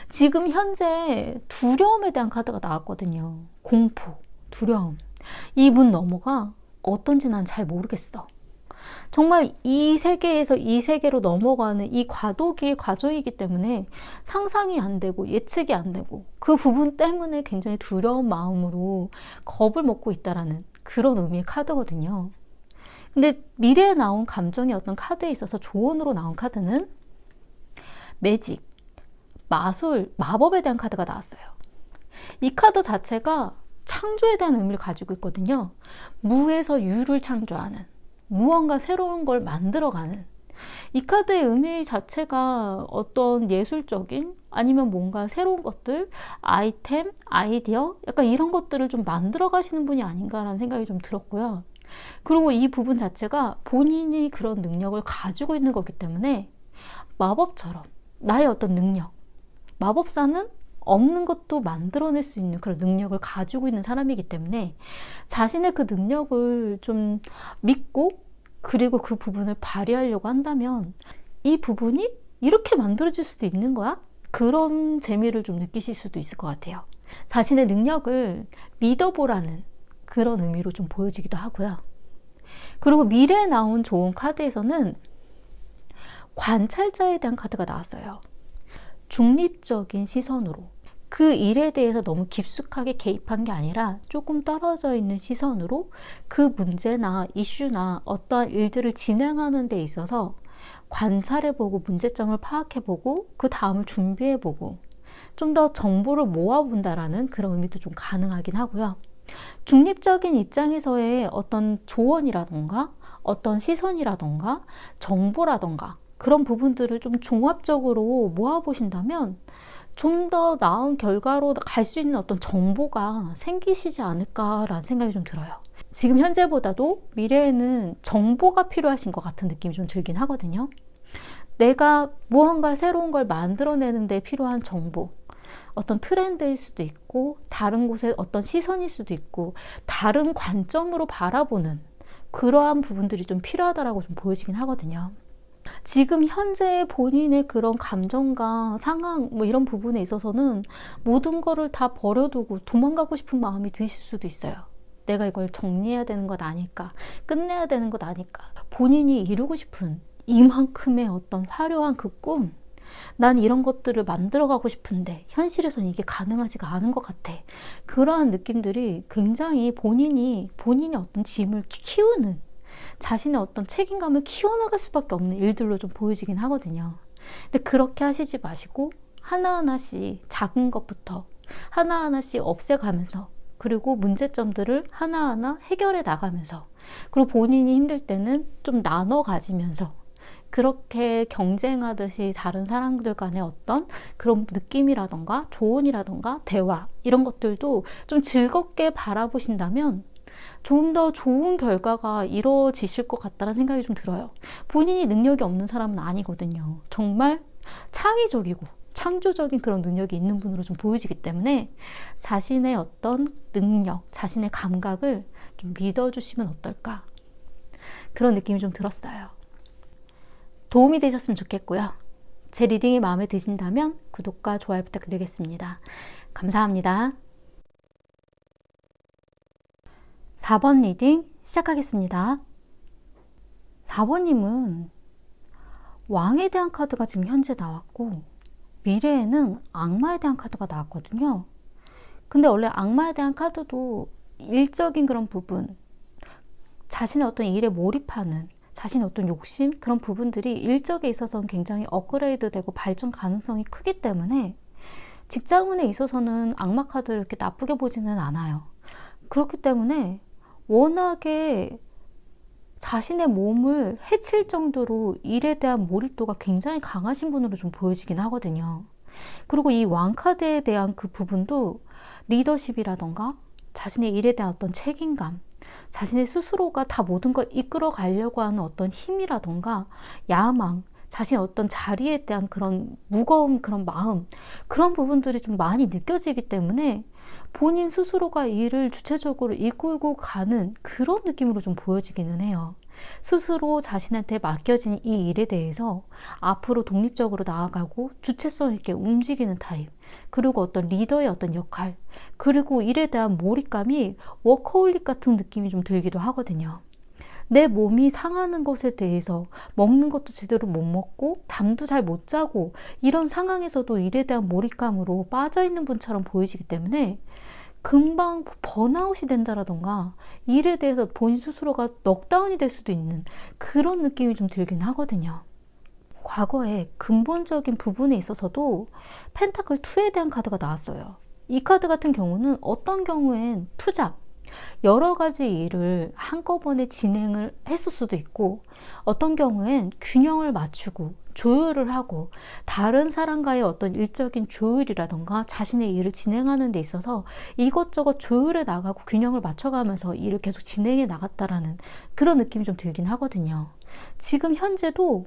지금 현재 두려움에 대한 카드가 나왔거든요. 공포, 두려움. 이 문 너머가 어떤지 난 잘 모르겠어. 정말 이 세계에서 이 세계로 넘어가는 이 과도기의 과정이기 때문에 상상이 안 되고 예측이 안 되고 그 부분 때문에 굉장히 두려운 마음으로 겁을 먹고 있다라는 그런 의미의 카드거든요. 근데 미래에 나온 감정의 어떤 카드에 있어서 조언으로 나온 카드는 매직, 마술, 마법에 대한 카드가 나왔어요. 이 카드 자체가 창조에 대한 의미를 가지고 있거든요. 무에서 유를 창조하는, 무언가 새로운 걸 만들어가는 이 카드의 의미 자체가 어떤 예술적인 아니면 뭔가 새로운 것들, 아이템, 아이디어 약간 이런 것들을 좀 만들어 가시는 분이 아닌가라는 생각이 좀 들었고요. 그리고 이 부분 자체가 본인이 그런 능력을 가지고 있는 거기 때문에 마법처럼 나의 어떤 능력, 마법사는 없는 것도 만들어낼 수 있는 그런 능력을 가지고 있는 사람이기 때문에 자신의 그 능력을 좀 믿고 그리고 그 부분을 발휘하려고 한다면 이 부분이 이렇게 만들어질 수도 있는 거야? 그런 재미를 좀 느끼실 수도 있을 것 같아요. 자신의 능력을 믿어보라는 그런 의미로 좀 보여지기도 하고요. 그리고 미래에 나온 좋은 카드에서는 관찰자에 대한 카드가 나왔어요. 중립적인 시선으로 그 일에 대해서 너무 깊숙하게 개입한 게 아니라 조금 떨어져 있는 시선으로 그 문제나 이슈나 어떠한 일들을 진행하는 데 있어서 관찰해보고 문제점을 파악해보고 그 다음을 준비해보고 좀 더 정보를 모아본다라는 그런 의미도 좀 가능하긴 하고요. 중립적인 입장에서의 어떤 조언이라던가 어떤 시선이라던가 정보라던가 그런 부분들을 좀 종합적으로 모아보신다면 좀 더 나은 결과로 갈 수 있는 어떤 정보가 생기시지 않을까라는 생각이 좀 들어요. 지금 현재보다도 미래에는 정보가 필요하신 것 같은 느낌이 좀 들긴 하거든요. 내가 무언가 새로운 걸 만들어내는 데 필요한 정보, 어떤 트렌드일 수도 있고 다른 곳의 어떤 시선일 수도 있고 다른 관점으로 바라보는 그러한 부분들이 좀 필요하다라고 좀 보여지긴 하거든요. 지금 현재 본인의 그런 감정과 상황 뭐 이런 부분에 있어서는 모든 거를 다 버려두고 도망가고 싶은 마음이 드실 수도 있어요. 내가 이걸 정리해야 되는 것 아닐까, 끝내야 되는 것 아닐까. 본인이 이루고 싶은 이만큼의 어떤 화려한 그 꿈, 난 이런 것들을 만들어가고 싶은데 현실에서는 이게 가능하지가 않은 것 같아. 그러한 느낌들이 굉장히 본인이 어떤 짐을 키우는, 자신의 어떤 책임감을 키워나갈 수밖에 없는 일들로 좀 보여지긴 하거든요. 근데 그렇게 하시지 마시고 하나하나씩 작은 것부터 하나하나씩 없애가면서, 그리고 문제점들을 하나하나 해결해 나가면서, 그리고 본인이 힘들 때는 좀 나눠 가지면서, 그렇게 경쟁하듯이 다른 사람들 간의 어떤 그런 느낌이라던가 조언이라던가 대화 이런 것들도 좀 즐겁게 바라보신다면 좀 더 좋은 결과가 이루어지실 것 같다는 생각이 좀 들어요. 본인이 능력이 없는 사람은 아니거든요. 정말 창의적이고 창조적인 그런 능력이 있는 분으로 좀 보여지기 때문에 자신의 어떤 능력, 자신의 감각을 좀 믿어주시면 어떨까? 그런 느낌이 좀 들었어요. 도움이 되셨으면 좋겠고요. 제 리딩이 마음에 드신다면 구독과 좋아요 부탁드리겠습니다. 감사합니다. 4번 리딩 시작하겠습니다. 4번님은 왕에 대한 카드가 지금 현재 나왔고 미래에는 악마에 대한 카드가 나왔거든요. 근데 원래 악마에 대한 카드도 일적인 그런 부분, 자신의 어떤 일에 몰입하는, 자신의 어떤 욕심, 그런 부분들이 일적에 있어서는 굉장히 업그레이드 되고 발전 가능성이 크기 때문에 직장운에 있어서는 악마 카드를 이렇게 나쁘게 보지는 않아요. 그렇기 때문에 워낙에 자신의 몸을 해칠 정도로 일에 대한 몰입도가 굉장히 강하신 분으로 좀 보여지긴 하거든요. 그리고 이 왕카드에 대한 그 부분도 리더십이라던가 자신의 일에 대한 어떤 책임감, 자신의 스스로가 다 모든 걸 이끌어 가려고 하는 어떤 힘이라던가 야망, 자신의 어떤 자리에 대한 그런 무거운 그런 마음, 그런 부분들이 좀 많이 느껴지기 때문에 본인 스스로가 일을 주체적으로 이끌고 가는 그런 느낌으로 좀 보여지기는 해요. 스스로 자신한테 맡겨진 이 일에 대해서 앞으로 독립적으로 나아가고 주체성 있게 움직이는 타입, 그리고 어떤 리더의 어떤 역할, 그리고 일에 대한 몰입감이 워커홀릭 같은 느낌이 좀 들기도 하거든요. 내 몸이 상하는 것에 대해서 먹는 것도 제대로 못 먹고 잠도 잘 못 자고 이런 상황에서도 일에 대한 몰입감으로 빠져있는 분처럼 보이시기 때문에 금방 번아웃이 된다라던가 일에 대해서 본인 스스로가 넉다운이 될 수도 있는 그런 느낌이 좀 들긴 하거든요. 과거에 근본적인 부분에 있어서도 펜타클 2에 대한 카드가 나왔어요. 이 카드 같은 경우는 어떤 경우엔 투잡, 여러 가지 일을 한꺼번에 진행을 했을 수도 있고 어떤 경우엔 균형을 맞추고 조율을 하고 다른 사람과의 어떤 일적인 조율이라던가 자신의 일을 진행하는 데 있어서 이것저것 조율해 나가고 균형을 맞춰가면서 일을 계속 진행해 나갔다라는 그런 느낌이 좀 들긴 하거든요. 지금 현재도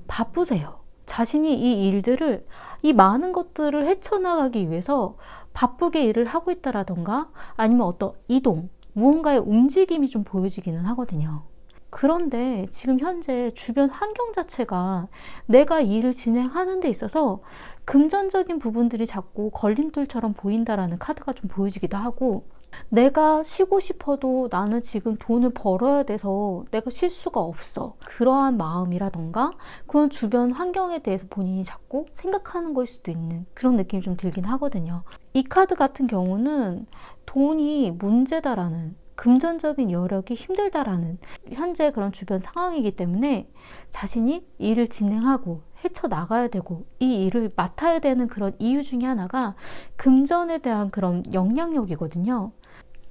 바쁘세요. 자신이 이 일들을, 이 많은 것들을 헤쳐나가기 위해서 바쁘게 일을 하고 있다라던가 아니면 어떤 이동, 무언가의 움직임이 좀 보여지기는 하거든요. 그런데 지금 현재 주변 환경 자체가 내가 일을 진행하는 데 있어서 금전적인 부분들이 자꾸 걸림돌처럼 보인다라는 카드가 좀 보여지기도 하고 내가 쉬고 싶어도 나는 지금 돈을 벌어야 돼서 내가 쉴 수가 없어. 그러한 마음이라던가 그런 주변 환경에 대해서 본인이 자꾸 생각하는 걸 수도 있는 그런 느낌이 좀 들긴 하거든요. 이 카드 같은 경우는 돈이 문제다라는, 금전적인 여력이 힘들다라는 현재 그런 주변 상황이기 때문에 자신이 일을 진행하고 헤쳐나가야 되고 이 일을 맡아야 되는 그런 이유 중에 하나가 금전에 대한 그런 영향력이거든요.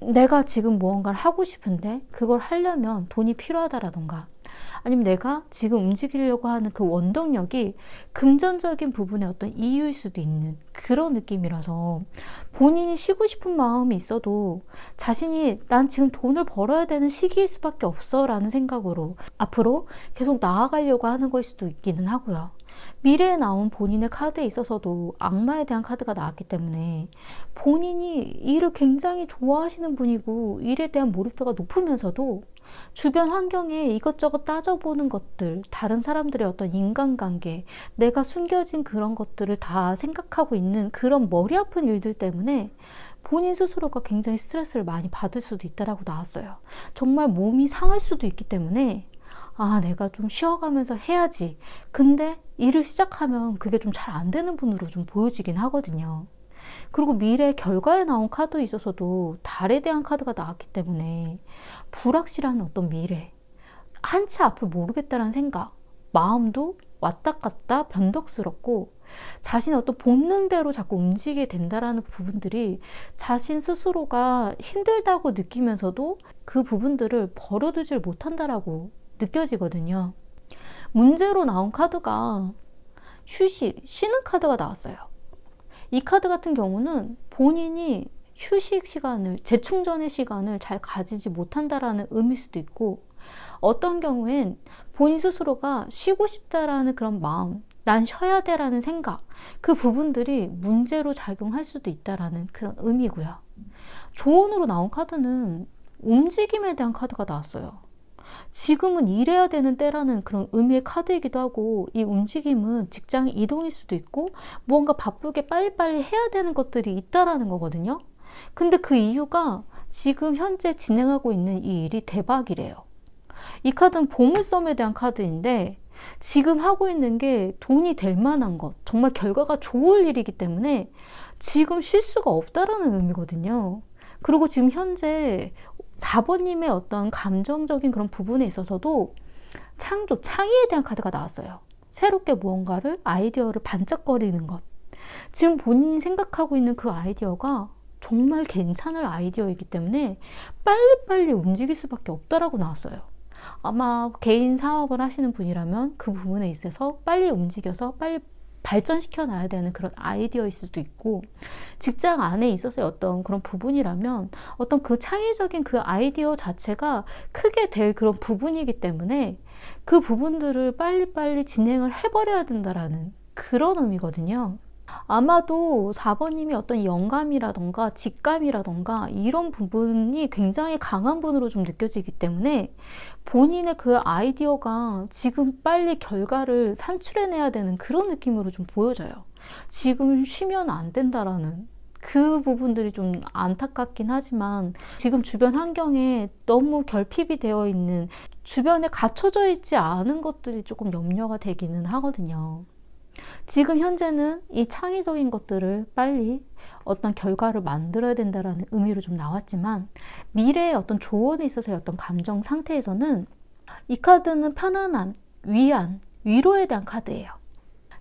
내가 지금 무언가를 하고 싶은데 그걸 하려면 돈이 필요하다라던가 아니면 내가 지금 움직이려고 하는 그 원동력이 금전적인 부분의 어떤 이유일 수도 있는 그런 느낌이라서 본인이 쉬고 싶은 마음이 있어도 자신이 난 지금 돈을 벌어야 되는 시기일 수밖에 없어 라는 생각으로 앞으로 계속 나아가려고 하는 걸 수도 있기는 하고요. 미래에 나온 본인의 카드에 있어서도 악마에 대한 카드가 나왔기 때문에 본인이 일을 굉장히 좋아하시는 분이고 일에 대한 몰입도가 높으면서도 주변 환경에 이것저것 따져보는 것들, 다른 사람들의 어떤 인간관계, 내가 숨겨진 그런 것들을 다 생각하고 있는 그런 머리 아픈 일들 때문에 본인 스스로가 굉장히 스트레스를 많이 받을 수도 있다라고 나왔어요. 정말 몸이 상할 수도 있기 때문에 내가 좀 쉬어가면서 해야지. 근데 일을 시작하면 그게 좀 잘 안 되는 분으로 좀 보여지긴 하거든요. 그리고 미래 결과에 나온 카드에 있어서도 달에 대한 카드가 나왔기 때문에 불확실한 어떤 미래, 한치 앞을 모르겠다는 생각, 마음도 왔다 갔다 변덕스럽고 자신의 어떤 본능대로 자꾸 움직이게 된다라는 부분들이 자신 스스로가 힘들다고 느끼면서도 그 부분들을 버려두질 못한다라고 느껴지거든요. 문제로 나온 카드가 휴식, 쉬는 카드가 나왔어요. 이 카드 같은 경우는 본인이 휴식 시간을, 재충전의 시간을 잘 가지지 못한다라는 의미일 수도 있고, 어떤 경우엔 본인 스스로가 쉬고 싶다라는 그런 마음, 난 쉬어야 돼라는 생각, 그 부분들이 문제로 작용할 수도 있다라는 그런 의미고요. 조언으로 나온 카드는 움직임에 대한 카드가 나왔어요. 지금은 일해야 되는 때라는 그런 의미의 카드이기도 하고, 이 움직임은 직장 이동일 수도 있고 무언가 바쁘게 빨리빨리 해야 되는 것들이 있다라는 거거든요. 근데 그 이유가 지금 현재 진행하고 있는 이 일이 대박이래요. 이 카드는 보물섬에 대한 카드인데 지금 하고 있는 게 돈이 될 만한 것, 정말 결과가 좋을 일이기 때문에 지금 쉴 수가 없다라는 의미거든요. 그리고 지금 현재 4번님의 어떤 감정적인 그런 부분에 있어서도 창조, 창의에 대한 카드가 나왔어요. 새롭게 무언가를, 아이디어를 반짝거리는 것. 지금 본인이 생각하고 있는 그 아이디어가 정말 괜찮을 아이디어이기 때문에 빨리빨리 움직일 수밖에 없다라고 나왔어요. 아마 개인 사업을 하시는 분이라면 그 부분에 있어서 빨리 움직여서 빨리 발전시켜 놔야 되는 그런 아이디어일 수도 있고, 직장 안에 있어서의 어떤 그런 부분이라면 어떤 그 창의적인 그 아이디어 자체가 크게 될 그런 부분이기 때문에 그 부분들을 빨리빨리 진행을 해버려야 된다라는 그런 의미거든요. 아마도 4번님이 어떤 영감이라던가 직감이라던가 이런 부분이 굉장히 강한 분으로 좀 느껴지기 때문에 본인의 그 아이디어가 지금 빨리 결과를 산출해내야 되는 그런 느낌으로 좀 보여져요. 지금 쉬면 안 된다라는 그 부분들이 좀 안타깝긴 하지만 지금 주변 환경에 너무 결핍이 되어 있는, 주변에 갖춰져 있지 않은 것들이 조금 염려가 되기는 하거든요. 지금 현재는 이 창의적인 것들을 빨리 어떤 결과를 만들어야 된다라는 의미로 좀 나왔지만, 미래의 어떤 조언에 있어서의 어떤 감정 상태에서는 이 카드는 편안함, 위안, 위로에 대한 카드예요.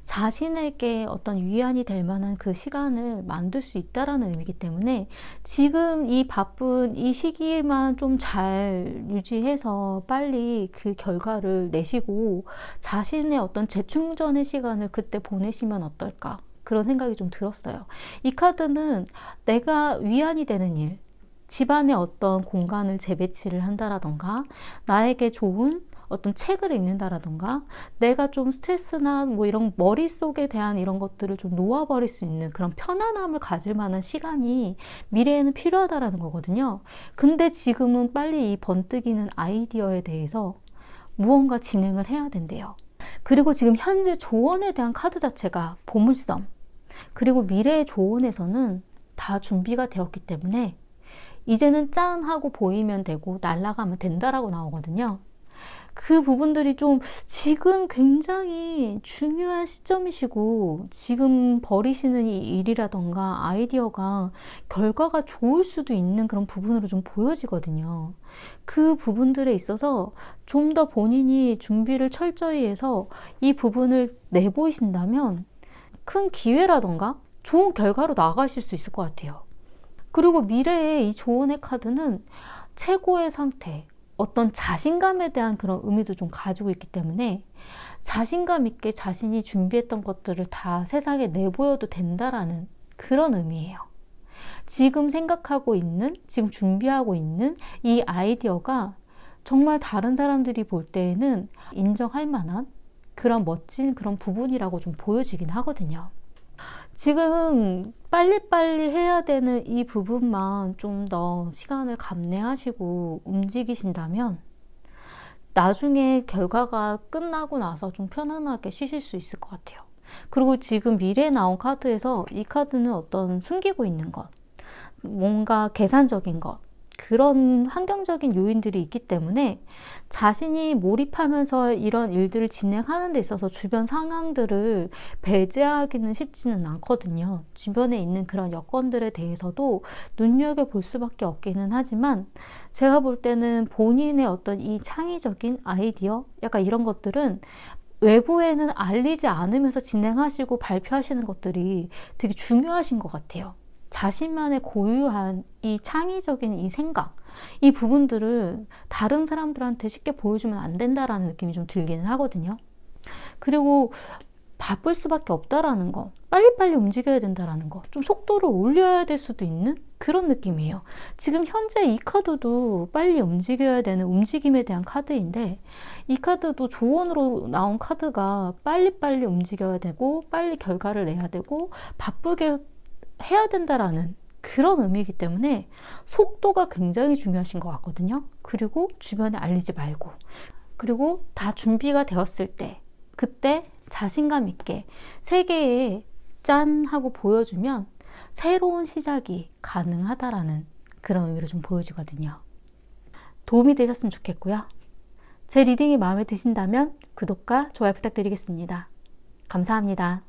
자신에게 어떤 위안이 될 만한 그 시간을 만들 수 있다라는 의미이기 때문에 지금 이 바쁜 이 시기에만 좀 잘 유지해서 빨리 그 결과를 내시고 자신의 어떤 재충전의 시간을 그때 보내시면 어떨까, 그런 생각이 좀 들었어요. 이 카드는 내가 위안이 되는 일, 집안의 어떤 공간을 재배치를 한다라던가, 나에게 좋은 어떤 책을 읽는다라던가, 내가 좀 스트레스나 뭐 이런 머릿속에 대한 이런 것들을 좀 놓아버릴 수 있는 그런 편안함을 가질 만한 시간이 미래에는 필요하다라는 거거든요. 근데 지금은 빨리 이 번뜩이는 아이디어에 대해서 무언가 진행을 해야 된대요. 그리고 지금 현재 조언에 대한 카드 자체가 보물섬, 그리고 미래의 조언에서는 다 준비가 되었기 때문에 이제는 짠 하고 보이면 되고 날아가면 된다라고 나오거든요. 그 부분들이 좀 지금 굉장히 중요한 시점이시고, 지금 벌이시는 이 일이라던가 아이디어가 결과가 좋을 수도 있는 그런 부분으로 좀 보여지거든요. 그 부분들에 있어서 좀 더 본인이 준비를 철저히 해서 이 부분을 내보이신다면 큰 기회라던가 좋은 결과로 나아가실 수 있을 것 같아요. 그리고 미래의 이 조언의 카드는 최고의 상태, 어떤 자신감에 대한 그런 의미도 좀 가지고 있기 때문에 자신감 있게 자신이 준비했던 것들을 다 세상에 내보여도 된다라는 그런 의미예요. 지금 생각하고 있는, 지금 준비하고 있는 이 아이디어가 정말 다른 사람들이 볼 때에는 인정할 만한, 그런 멋진 그런 부분이라고 좀 보여지긴 하거든요. 지금 빨리빨리 해야 되는 이 부분만 좀 더 시간을 감내하시고 움직이신다면 나중에 결과가 끝나고 나서 좀 편안하게 쉬실 수 있을 것 같아요. 그리고 지금 미래에 나온 카드에서 이 카드는 어떤 숨기고 있는 것, 뭔가 계산적인 것, 그런 환경적인 요인들이 있기 때문에 자신이 몰입하면서 이런 일들을 진행하는 데 있어서 주변 상황들을 배제하기는 쉽지는 않거든요. 주변에 있는 그런 여건들에 대해서도 눈여겨볼 수밖에 없기는 하지만 제가 볼 때는 본인의 어떤 이 창의적인 아이디어, 약간 이런 것들은 외부에는 알리지 않으면서 진행하시고 발표하시는 것들이 되게 중요하신 것 같아요. 자신만의 고유한 이 창의적인 이 생각, 이 부분들을 다른 사람들한테 쉽게 보여주면 안 된다라는 느낌이 좀 들기는 하거든요. 그리고 바쁠 수밖에 없다라는 거, 빨리빨리 움직여야 된다라는 거, 좀 속도를 올려야 될 수도 있는 그런 느낌이에요. 지금 현재 이 카드도 빨리 움직여야 되는 움직임에 대한 카드인데, 이 카드도 조언으로 나온 카드가 빨리빨리 움직여야 되고 빨리 결과를 내야 되고 바쁘게 해야 된다라는 그런 의미이기 때문에 속도가 굉장히 중요하신 것 같거든요. 그리고 주변에 알리지 말고, 그리고 다 준비가 되었을 때 그때 자신감 있게 세계에 짠 하고 보여주면 새로운 시작이 가능하다라는 그런 의미로 좀 보여지거든요. 도움이 되셨으면 좋겠고요. 제 리딩이 마음에 드신다면 구독과 좋아요 부탁드리겠습니다. 감사합니다.